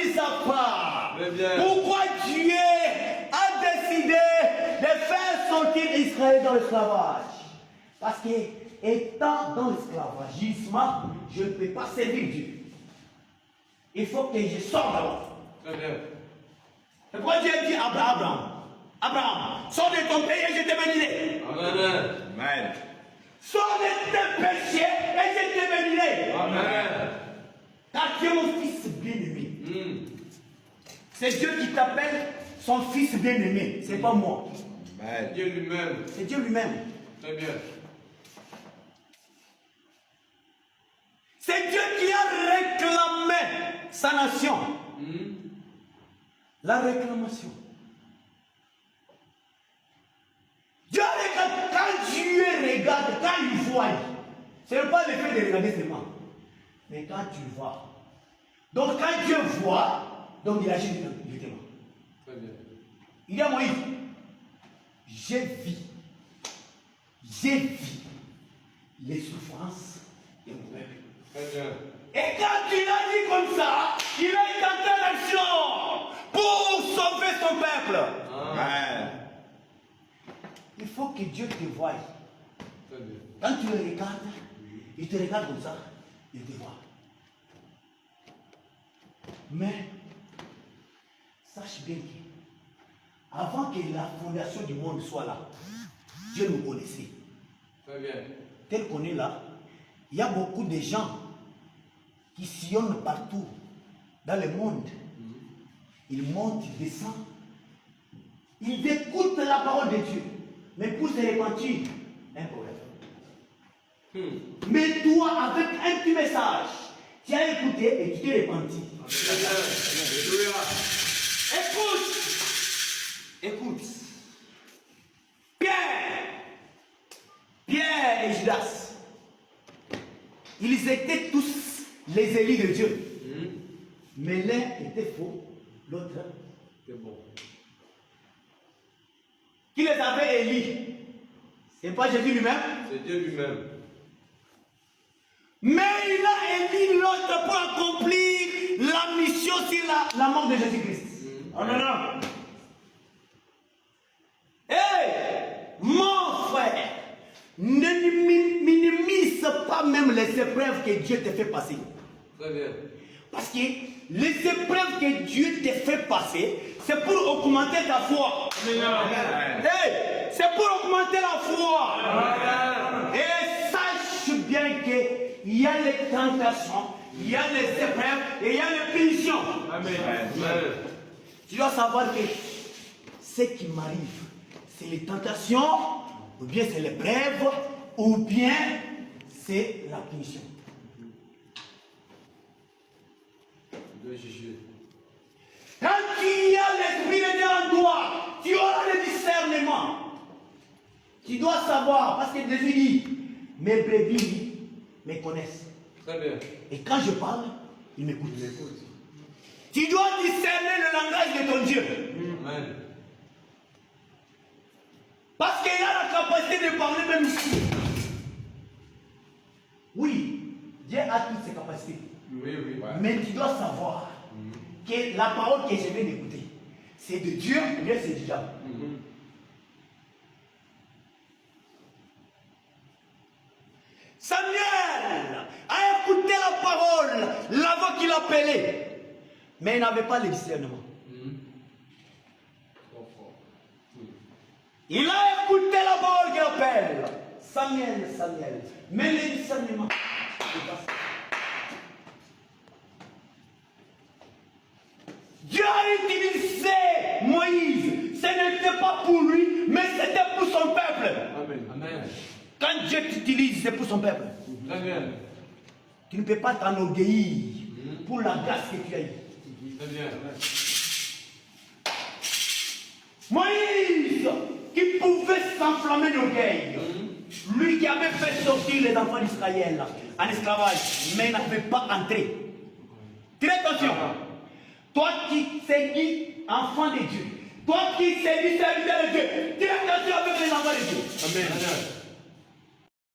mis à part. Pourquoi Dieu a décidé de faire sortir Israël dans l'esclavage? Parce que, étant dans l'esclavagisme, je ne peux pas servir Dieu. Il faut que je sorte d'abord. C'est pourquoi Dieu dit à Abraham, sors de ton pays et je te bénirai. Amen. Sors de tes péchés et je te bénirai. Amen. Car tu es mon fils bien-aimé. C'est Dieu qui t'appelle son fils bien-aimé. C'est pas moi. Amen. Dieu lui-même. C'est Dieu lui-même. Très bien. C'est Dieu qui a réclamé sa nation. La réclamation. Dieu regarde, quand Dieu regarde, quand il voit, ce n'est pas le fait de regarder seulement, mais quand tu vois. Donc quand Dieu voit, donc il agit directement. Très bien. Il dit à Moïse, j'ai vu les souffrances de mon peuple. Très bien. Et quand il a dit comme ça, il a été en action pour sauver son peuple. Amen. Il faut que Dieu te voie. Très bien. Quand tu le regardes, il te regarde comme ça, il te voit. Mais, sache bien que, avant que la fondation du monde soit là, Dieu nous connaissait. Très bien. Tel qu'on est là, il y a beaucoup de gens qui sillonnent partout dans le monde. Ils montent, ils descendent. Ils écoutent la parole de Dieu. Mais pour se repentir, un problème. Mais toi, avec un petit message, tu as écouté et tu t'es repenti. Écoute. Pierre et Judas, ils étaient tous les élus de Dieu. Mais l'un était faux, l'autre C'est bon. Qui les avait élus? C'est pas Jésus lui-même? C'est Dieu lui-même. Mais il a élu l'autre pour accomplir la mission sur la mort de Jésus-Christ. Non. Hé, mon frère, ne minimise pas même les épreuves que Dieu te fait passer. Très bien. Parce que les épreuves que Dieu te fait passer, c'est pour augmenter ta foi. Hey, c'est pour augmenter la foi. Et sache bien qu'il y a les tentations, il y a les épreuves et il y a les punitions. Amen. Tu dois savoir que ce qui m'arrive, c'est les tentations, ou bien c'est l'épreuve, ou bien c'est la punition. Quand il y a l'esprit de Dieu en toi, tu auras le discernement. Tu dois savoir, parce que Jésus dit, mes brebis me connaissent. Très bien. Et quand je parle, ils m'écoutent. Tu dois discerner le langage de ton Dieu. Amen. Parce qu'il a la capacité de parler même ici. Oui, Dieu a toutes ses capacités. Oui. Mais tu dois savoir que la parole que je viens d'écouter, c'est de Dieu ou bien c'est du diable. Samuel a écouté la parole, la voix qu'il appelait, mais il n'avait pas le discernement. Trop fort. Il a écouté la parole qu'il appelle. Samuel, mais le discernement, c'est pas ça. Dieu a utilisé Moïse. Ce n'était pas pour lui, mais c'était pour son peuple. Amen. Quand Dieu t'utilise, c'est pour son peuple. Très bien. Tu ne peux pas t'enorgueillir pour la grâce que tu as eue. Très bien. Moïse, qui pouvait s'enflammer d'orgueil, lui qui avait fait sortir les enfants d'Israël en esclavage, mais n'avait pas entré. Très attention. Toi qui t'es dit enfant de Dieu, toi qui t'es dit serviteur de Dieu, fais attention avec les enfants de Dieu. Amen.